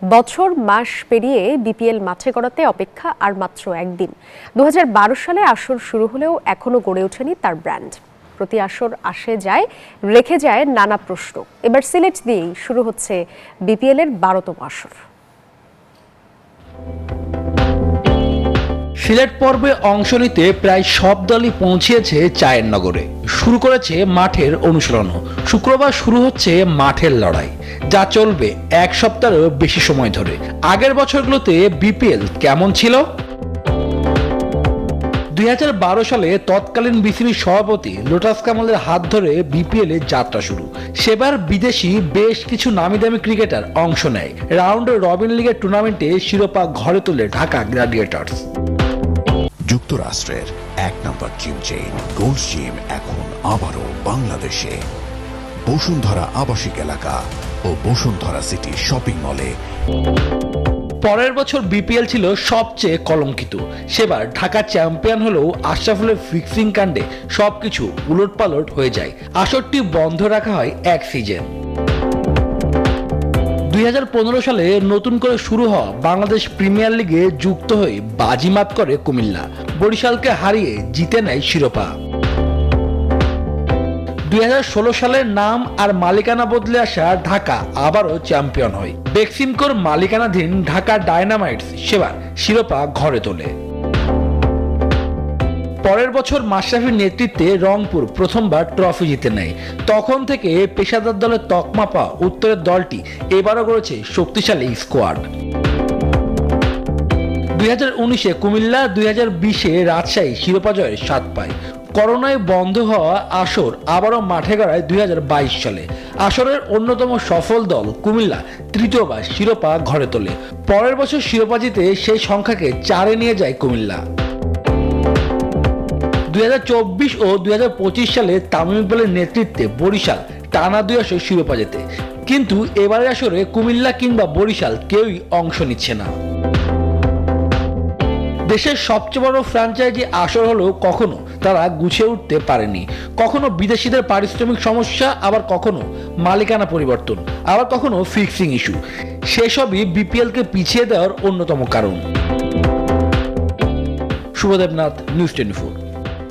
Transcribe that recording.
বছর মাস পেরিয়ে বিপিএল মাঠে গড়াতে অপেক্ষা আর মাত্র একদিন। 2012 সালে আসর শুরু হলেও এখনো গড়ে ওঠেনি তার ব্র্যান্ড। প্রতি আসর আসে যায়, রেখে যায় নানা প্রশ্ন। এবার সিলেট দিয়েই শুরু হচ্ছে বিপিএল এর 12তম আসর। সিলেট পর্বে অংশ নিতে প্রায় সব দলই পৌঁছেছে চায়ের নগরে। শুরু করেছে মাঠের অনুশীলনও। শুক্রবার শুরু হচ্ছে মাঠের লড়াই, যা চলবে এক সপ্তাহেরও বেশি সময় ধরে। আগের বছরগুলোতে বিপিএল কেমন ছিল? 2012 সালে তৎকালীন বিসিবি সভাপতি লোটাস কামালের হাত ধরে বিপিএল এর যাত্রা শুরু। সেবার বিদেশি বেশ কিছু নামিদামি ক্রিকেটার অংশ নেয়। রাউন্ড রবিন লিগের টুর্নামেন্টে শিরোপা ঘরে তোলে ঢাকা গ্ল্যাডিয়েটর্স। যুক্তরাষ্ট্রের এক নম্বর জিম চেইন গোল্ডস জিম এখন আবারও বাংলাদেশে। বসুন্ধরা আবাসিক এলাকা ও বসুন্ধরা সিটি শপিং মলে। পরের বছর বিপিএল ছিল সবচেয়ে কলঙ্কিত। সেবার ঢাকা চ্যাম্পিয়ন হলেও আশরাফুলের ফিক্সিং কাণ্ডে সবকিছু উলটপালট হয়ে যায়। আসরটি বন্ধ রাখা হয় এক সিজন। 2015 সালে নতুন করে শুরু হওয়া বাংলাদেশ প্রিমিয়ার লিগে যুক্ত হয়ে বাজিমাত করে কুমিল্লা। বরিশালকে হারিয়ে জিতে নেয় শিরোপা। 2016 সালে নাম আর মালিকানা বদলে আসা ঢাকা আবারও চ্যাম্পিয়ন হয়। বেক্সিমকোর মালিকানাধীন ঢাকা ডায়নামাইটস সেবার শিরোপা ঘরে তোলে। পরের বছর মাশরাফির নেতৃত্বে রংপুর প্রথমবার ট্রফি জিতে নেয়। তখন থেকে পেশাদার দলের তকমা পাওয়া উত্তরের দলটি এবারও গড়েছে শক্তিশালী স্কোয়াড। 2019-এ কুমিল্লা, 2020-এ রাজশাহী শিরোপা জয়ের স্বাদ পায়। করোনায় বন্ধ হওয়া আসর আবারও মাঠে গড়ায় 2022 সালে। আসরের অন্যতম সফল দল কুমিল্লা তৃতীয়বার শিরোপা ঘরে তোলে। পরের বছর শিরোপা জিতে সেই সংখ্যাকে 4-এ নিয়ে যায় কুমিল্লা। 2024 ও 2025 সালে তামিম ইকবালের নেতৃত্বে বরিশাল টানা 2 আসর শিরোপা জেতে। কিন্তু এবারের আসরে কুমিল্লা কিংবা বরিশাল কেউই অংশ নিচ্ছে না। দেশের সবচেয়ে বড় ফ্র্যাঞ্চাইজি আসর হলেও কখনো তারা গুছিয়ে উঠতে পারেনি। কখনো বিদেশিদের পারিশ্রমিক সমস্যা, আবার কখনো মালিকানা পরিবর্তন, আবার কখনো ফিক্সিং ইস্যু। সেসবই বিপিএলকে পিছিয়ে দেওয়ার অন্যতম কারণ। শুভদেবনাথ, নিউজ 24।